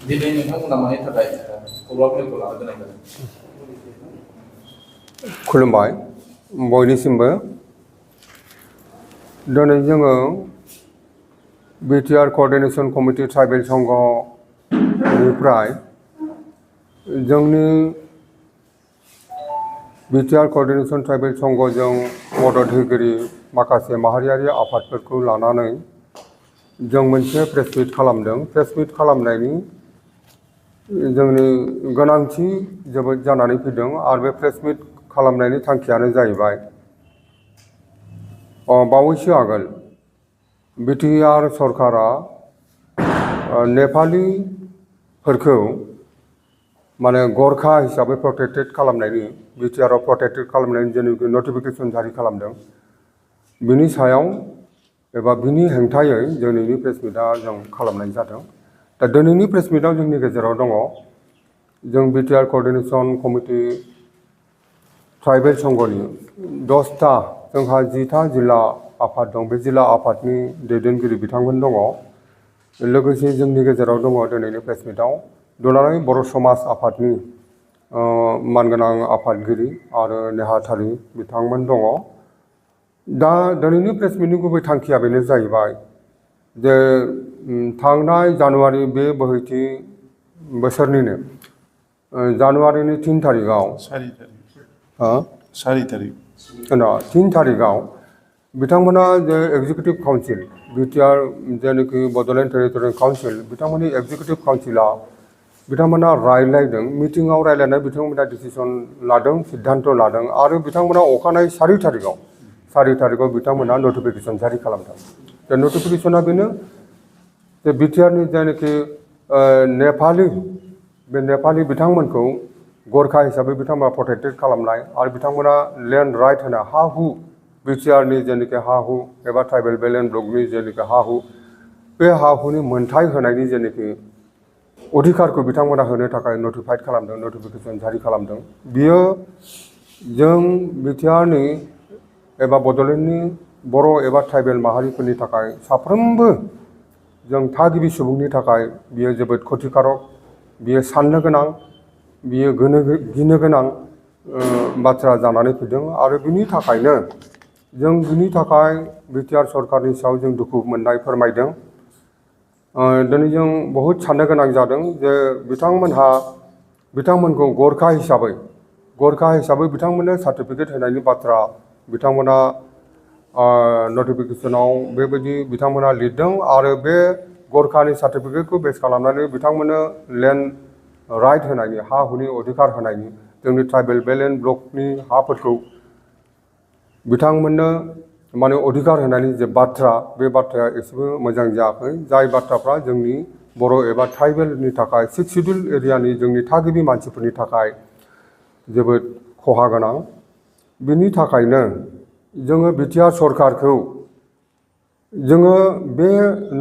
दिनै नोंथांमोना मानि थाखाय खौरां मेलखौ लानो गोनां जादों? खुलुमबाय बयनिसिमबो। दिनै जोङो बिटिआर क'अर्डिनेशन कमिटि ट्राइबेल संघनिफ्राय जोंनि बिटिआर क'अर्डिनेशन ट्राइबेल संघजों मदद होगिरि माखासे माहारियारि आफादफोरखौ लानानै जों मोनसे प्रेस मिट खालामदों। प्रेस मिट खालामनायनि जोंनि गोनांथि जोबोद जानानै फैदों आरो बे प्रेस मिट खालामनायनि थांखियानो जाहैबाय बावैसो आगोल बिटिआर सरकारा नेपालिफोरखौ माने गरखा हिसाबै प्रटेक्टेड खालामनायनि बिटिआरआव प्रटेक्टेड खालामनायनि जेनोखि नटिफिकेसन जारि खालामदों बिनि सायाव एबा बिनि हेंथायै दिनैनि प्रेस मिटआ जों खालामनाय जादों। दा दिनैनि प्रेस मिटआव जोंनि गेजेराव दङ जों बिटिआर क'अर्डिनेशन कमिटि ट्राइबेल संघनि 10टा जोंहा 10टा जिल्ला आफाद दं। बे जिल्ला आफादनि दैदेनगिरि बिथांमोन दङ। लोगोसे जोंनि गेजेराव दङ दिनैनि प्रेस मिटआव दुलाराय बर' समाज आफादनि मानगोनां आफादगिरि आरो नेहाथारि बिथांमोन दङ। दा दिनैनि प्रेस मिटनि गुबै थांखिया बेनो जाहैबाय जे थांनाय जानुवारि बे बोहैथि बोसोरनिनो जानुवारिनि 3 तारिखआव 3 तारिखआव बिथांमोना जे एग्जिकिउटिभ काउन्सिल बिटिआर जेनोखि बड'लेण्ड टेरिटरियेल काउन्सिल बिथांमोननि एग्जिकिउटिभ काउन्सिला बिथांमोना रायलायदों। मिटिंआव रायलायनाय बिथांमोना डिसिसन लादों, सिद्धान्त लादों आरो बिथांमोना अखानायै 4 तारिखआव बिथांमोना नटिफिकेसन जारि खालामदों। दा नटिफिकेसना बेनो जे बिटिआरनि जायनाखि नेपालि बिथांमोनखौ गरखा हिसाबै बिथांमोना प्रटेक्टेड खालामनाय आरो बिथांमोना लेन्ड राइट होना हा हु बिटिआरनि जेनोखि हा हु एबा ट्राइबेल बेलेन्ड ब्लकनि जेनोखि हा हु बे हा हुनि मोनथाय होनायनि जेनोखि अधिकारखौ बिथांमोना होनो थाखाय नटिफाइड खालामदों, नटिफिकेसन जारि खालामदों। बियो जों बिटिआरनि एबा बड'लेण्डनि बर' एबा ट्राइबेल माहारिफोरनि थाखाय साफ्रोमबो जों थागिबि सुबुंनि थाखाय बियो जोबोद खथिकारक, बियो साननो गोनां, बियो गिनो गोनां बाथ्रा जानानै फैदों आरो बिनि थाखायनो जों बिनि थाखाय बिटिआर सरकारनि सायाव जों दुखु मोननाय फोरमायदों। दिनै जों बहुद साननो गोनां जादों जे बिथांमोनखौ गरखा हिसाबै बिथांमोननो सार्टिफिकेट होनायनि बाथ्रा बिथांमोना नटिफिकेसनाव बेबायदि बिथांमोना लिरदों आरो बे गरखानि सार्टिफिकेटखौ बेस खालामनानै बिथांमोननो लेन्ड राइट होनायनि हा हुनि अधिकार होनायनि जोंनि ट्राइबेल बेलेन्ड ब्लकनि हाफोरखौ बिथांमोननो माने अधिकार होनायनि जे बाथ्रा बे बाथ्राया एसेबो मोजां जायाखै। जाय बाथ्राफ्रा जोंनि बर' एबा ट्राइबेलनि थाखाय 6 शिड्युल एरियानि जोंनि थागिबि मानसिफोरनि थाखाय जोबोद खहा गोनां। बिनि थाखायनो जोङो बिटिआर सरकारखौ जोङो बे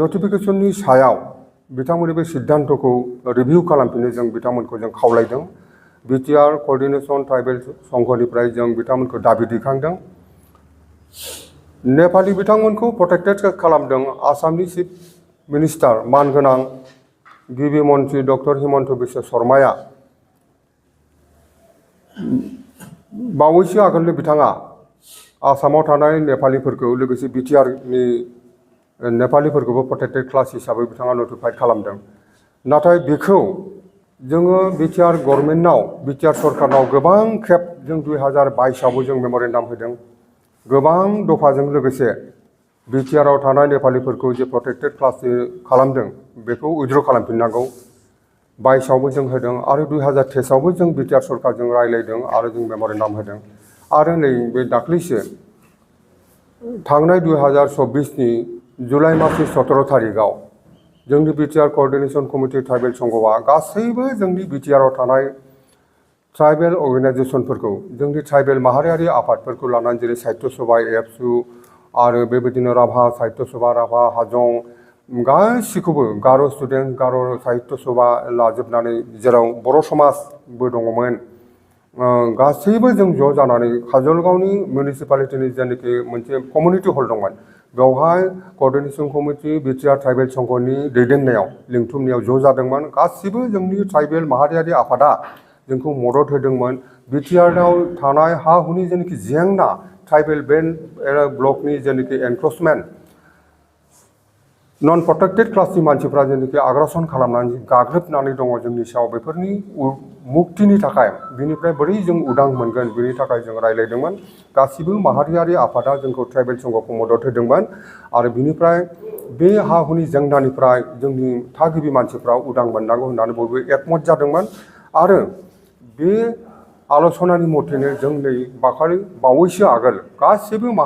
नटिफिकेसननि सायाव बिथांमोननि बे सिद्धान्तखौ रिभिउ खालामफिननो जों बिथांमोनखौ जों खावलायदों। बिटिआर क'अर्डिनेशन ट्राइबेल संघनिफ्राय जों बिथांमोनखौ दाबि दैखांदों। नेपालि बिथांमोनखौ प्रटेक्टेड खालामदों आसामनि चिफ मिनिस्टार मानगोनां गिबि मन्त्रि डक्टर हिमन्त बिश्व शर्माया बावैसो आगोलनो बिथाङा आसामाव थानाय नेपालिफोरखौ लोगोसे बिटिआरनि नेपालिफोरखौबो प्रटेक्टेड क्लास हिसाबै बिथाङा नटिफाइड खालामदों। नाथाय बेखौ जोङो बिटिआर गभर्नमेन्टनाव बिटिआर सरकारनाव गोबां खेब जों 2022आवबो जों मेम'रेन्डाम होदों। गोबां दफाजों लोगोसे बिटिआरआव थानाय नेपालिफोरखौ जे प्रटेक्टेड क्लास खालामदों बेखौ उइथड्र खालामफिननांगौ 22आवबो जों होदों आरो 2023आवबो जों बिटिआर सरकारजों रायलायदों आरो जों मेम'रेन्डाम होदों। आरो नै बे दाख्लैसो थांनाय 2024नि जुलाइ मासनि 17 तारिखआव जोंनि बिटिआर क'अर्डिनेशन कमिटि ट्राइबेल संघआ गासैबो जोंनि बिटिआरआव थानाय ट्राइबेल अर्गेनाइजेसनफोरखौ जोंनि ट्राइबेल माहारियारि आफादफोरखौ लानानै जेरै साहित्य सभा एबसु आरो बेबायदिनो राभा साहित्य सभा राभा हाजं गासिखौबो गार' स्टुडेन्ट गार' साहित्य सभा लाजोबनानै जेराव बर' समाजबो दङमोन गासैबो जों ज' जानानै काजलगावनि मिउनिसिपालिटिनि जेनाखि मोनसे कमिउनिटि हल दंमोन बेवहाय कोअर्डिनेशन कमिटि बिटिआर ट्राइबेल संघनि दैदेननायाव लिंथुमनायाव ज' जादोंमोन गासिबो जोंनि ट्राइबेल माहारियारि आफादा जोंखौ मदद होदोंमोन बिटिआरआव थानाय हा हुनि जेनाखि जेंना ट्राइबेल बेल्ट ब्लकनि जेनाखि एनक्रोचमेन्ट नन प्रोटेक्टेड क्लासनि मानसिफ्रा जेनाखि आग्रासन खालामनानै गाग्लोबनानै दङ जोंनि सायाव बेफोरनि मुक्तिनि थाखाय बिनिफ्राय बोरै जों उदां मोनगोन बेनि थाखाय जों रायलायदोंमोन गासिबो माहारियारि आफादा जोंखौ ट्राइबेल संघखौ मदद होदोंमोन आरो बिनिफ्राय बे हा हुनि जेंनानिफ्राय जोंनि थागिबि मानसिफ्रा उदां मोननांगौ होननानै बयबो एकमत जादोंमोन आरो बे आल'सनानि मथेनो जों नै बावैसो आगोल गासिबो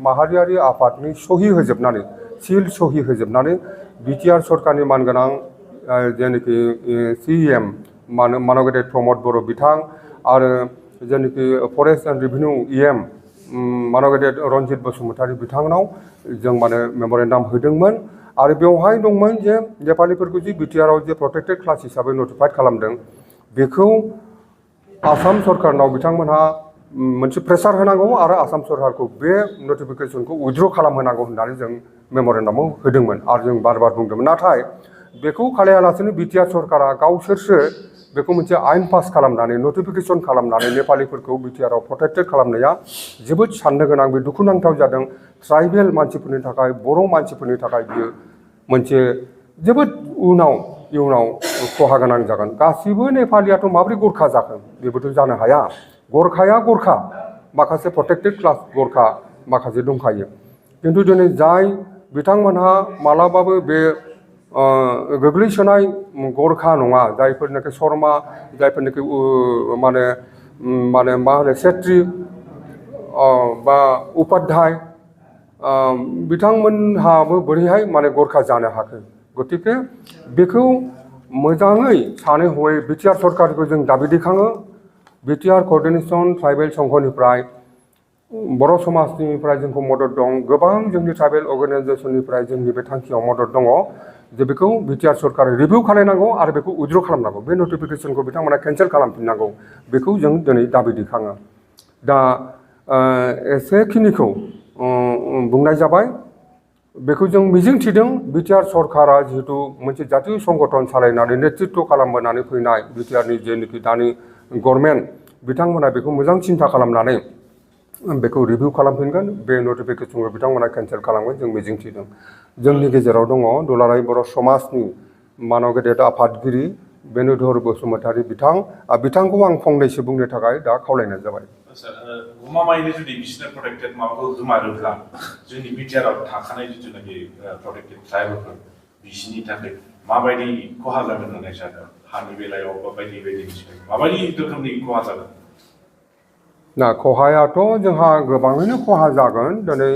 माहारियारि आफादनि सहि होजोबनानै सिल सहि होजोबनानै बिटिआर सरकारनि मानगोनां जेनाखि CEM मानगेदेर प्रमद बर' बिथां आरो जेनाखि फरेस्ट एन्ड रेभिनिउ EM मानगेदेर रनजित बसुमतारी बिथांनाव जों मेम'रेन्डाम होदोंमोन आरो बेवहाय दंमोन जे नेपालिफोरखौ जे बिटिआरआव जे प्रोटेक्टेड क्लास हिसाबै नटिफाइड खालामदों बेखौ आसाम सरकारनाव बिथांमोनहा मोनसे प्रेसार होनांगौ आरो आसाम सरकारखौ बे नटिफिकेसनखौ उइथड्र खालामहोनांगौ होननानै जों मेम'रेन्डामाव होदोंमोन आरो जों बार बुंदोंमोन नाथाय बेखौ खालायालासेनो बिटिआर सरकारा गावसोरसो बेखौ मोनसे आयेन पास खालामनानै नटिफिकेसन खालामनानै नेपालिफोरखौ बिटिआरआव प्रोटेक्टेड खालामनाया जोबोद साननो गोनां बे दुखुनांथाव जादों ट्राइबेल मानसिफोरनि थाखाय बर' मानसिफोरनि थाखाय बियो मोनसे जोबोद इयुनाव खहा गोनां जागोन गासिबो नेपालियाथ' माबोरै गोरखा जागोन बेबोथ' जानो हाया गोरखा माखासे प्रोटेक्टेड क्लास गोरखा माखासे दंखायो किन्तु दिनै जाय बिथांमोनहा मालाबाबो बे गोग्लैसोनाय गोरखा नङा जायफोरनाखि शर्मा जायफोरनाखि माने मा होनो सेट्रि बा उपाध्याय बिथांमोनहाबो बोरैहाय गोरखा जानो हाखो गतिके बेखौ मोजाङै सानै हयै बिटिआर सरकारखौ जों दाबि दैखाङो बिटिआर कोअर्डिनेशन ट्राइबेल संघनिफ्राय बर' समाजनिफ्राय जोंखौ मदद दं गोबां जोंनि ट्राइबेल अर्गानाइजेसननिफ्राय जोंनि बे थांखियाव मदद दङ जे बेखौ बिटिआर सरकारा रिभिउ खालामनांगौ आरो बेखौ उइथड्र खालामनांगौ बे नटिफिकेसनखौ बिथांमोना केन्सेल खालामफिननांगौ बेखौ जों दिनै दाबि दैखाङो दा एसेखिनिखौ बुंनाय जाबाय बेखौ जों मिजिंथिदों बिटिआर सरकारा जिहेतु मोनसे जातीय संगठन सालायनानै नेतृत्व खालामबोनानै फैनाय बिटिआरनि जेनाखि दानि गभर्नमेन्ट बिथांमोना बेखौ मोजां सिन्था खालामनानै बेखौ रिभिउ खालामफिनगोन बे नटिफिकेसनखौ बिथांमोना केन्सेल खालामगोन जों मिजिंथिदों जोंनि गेजेराव दङ दुलाराय बर' समाजनि मानगेदेर आफादगिरि बेनुधर बसुमतारी बिथांखौ आं फंनैसो बुंनो थाखाय दा खावलायनाय जाबाय गमामायैनो जुदि बिसोरनो प्रोटेक्टेड माबाखौ गोमारोब्ला जोंनि बिटिआरआव थाखानाय जिथुनाखि प्रोटेक्टेड ट्राइबेलफोर बिसोरनि थाखाय माबायदि खहा जागोन होननानै सानो हानि बेलायाव बा बायदि माबायदि रोखोमनि खहा जागोन ना खहायाथ' जोंहा गोबाङैनो खहा जागोन दिनै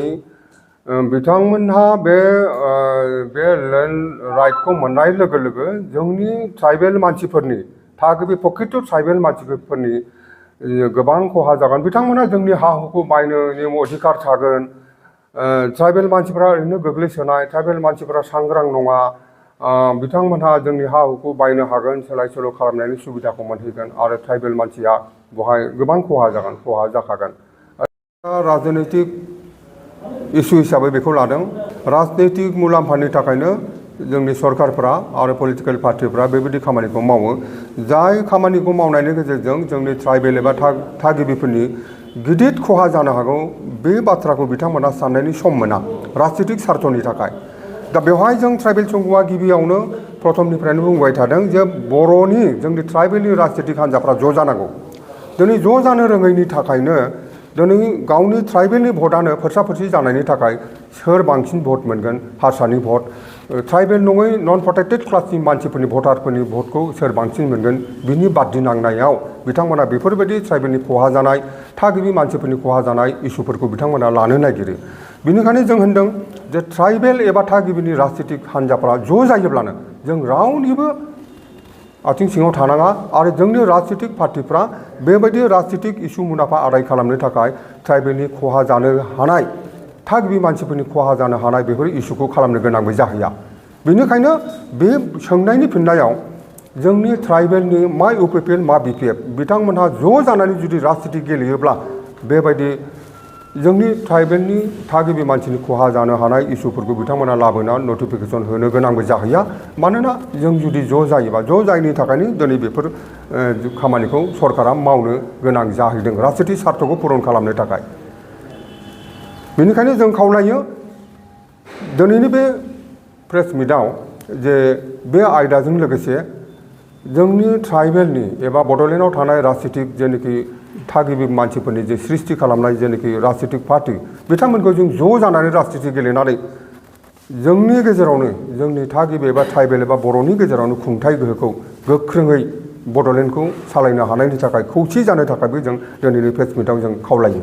बिथांमोनहा बे लेन्ड राइटखौ मोननाय लोगो लोगो जोंनि ट्राइबेल मानसिफोरनि थागिबि प्रकृत ट्राइबेल मानसिफोरनि गोबां खहा जागोन बिथांमोना जोंनि हा हुखौ बायनोनि अधिकार थागोन ट्राइबेल मानसिफ्रा ओरैनो गोग्लैसोनाय ट्राइबेल मानसिफ्रा सांग्रां नङा बिथांमोनहा जोंनि हा हुखौ बायनो हागोन सोलाय सोल' खालामनायनि सुबिदाखौ मोनहैगोन आरो ट्राइबेल मानसिया बहाय गोबां खहा जाखागोन राजनैतिक इस्यु हिसाबै बेखौ लादों राजनैतिक मुलाम्फानि थाखायनो जोंनि सरकारफ्रा आरो पलिटिकेल पार्टिफ्रा बेबायदि खामानिखौ मावो जाय खामानिखौ मावनायनि गेजेरजों जोंनि ट्राइबेल एबा थागिबिफोरनि गिदिर खहा जानो हागौ बे बाथ्राखौ बिथांमोना साननायनि सम मोना राजनैतिक स्वार्थनि थाखाय दा बेवहाय जों ट्राइबेल संघआ गिबियावनो प्रथमनिफ्रायनो बुंबाय थादों जे बर'नि जोंनि ट्राइबेलनि राजनैतिक हान्जाफ्रा ज' जानांगौ दिनै ज' जानो रोङैनि थाखायनो दिनै गावनि ट्राइबेलनि भटआनो फोरसा जानायनि थाखाय सोर बांसिन भट मोनगोन हारसानि भट ट्राइबेल नङै नन प्रोटेक्टेड क्लासनि मानसिफोरनि भटारफोरनि भटखौ सोर बांसिन मोनगोन बिनि बादि नांनायाव बिथांमोना बेफोरबायदि ट्राइबेलनि खहा जानाय थागिबि मानसिफोरनि खहा जानाय इस्युफोरखौ बिथांमोना लानो नागिरो बेनिखायनो जों होनदों जे ट्राइबेल एबा थागिबिनि राजनैतिक हान्जाफ्रा ज' जायोब्लानो जों रावनिबो आथिं सिङाव थानाङा आरो जोंनि राजनैतिक पार्टिफ्रा बेबायदि राजनैतिक इस्यु मुलाम्फा आदाय खालामनो थाखाय ट्राइबेलनि खहा जानो हानाय थागिबि मानसिफोरनि खहा जानो हानाय बेफोर इस्युखौ खालामनो गोनांबो जाहैया बेनिखायनो बे सोंनायनि फिननायाव जोंनि ट्राइबेलनि मा UPPL मा BPF बिथांमोनहा ज' जानानै जुदि राजनीति गेलेयोब्ला बेबायदि जोंनि ट्राइबेलनि थागिबि मानसिनि खहा जानो हानाय इस्युफोरखौ बिथांमोना लाबोना नटिफिकेसन होनो गोनांबो जाहैया मानोना जों जुदि ज' जायोबा ज' जायैनि थाखायनो दिनै बेफोर खामानिखौ सरकारा मावनो गोनां जाहैदों राजनितिक सार्थखौ पुरन खालामनो थाखाय बेनिखायनो जों खावलायो दिनैनि बे प्रेस मिटआव जे बे आयदाजों लोगोसे जोंनि ट्राइबेलनि एबा बड'लेण्डआव थानाय राजनितिक जेनाखि थागिबि मानसिफोरनि जे सृष्टि खालामनाय जेनाखि राजनितिक पार्टी बिथांमोनखौ जों ज' जानानै राजनिति गेलेनानै जोंनि गेजेरावनो जोंनि थागिबि एबा ट्राइबेल एबा बर'नि गेजेरावनो खुंथाय गोहोखौ गोख्रोङै बड'लेण्डखौ सालायनो हानायनि थाखाय खौसे जानो थाखायबो जों दिनैनि प्रेस मिटआव जों खावलायो।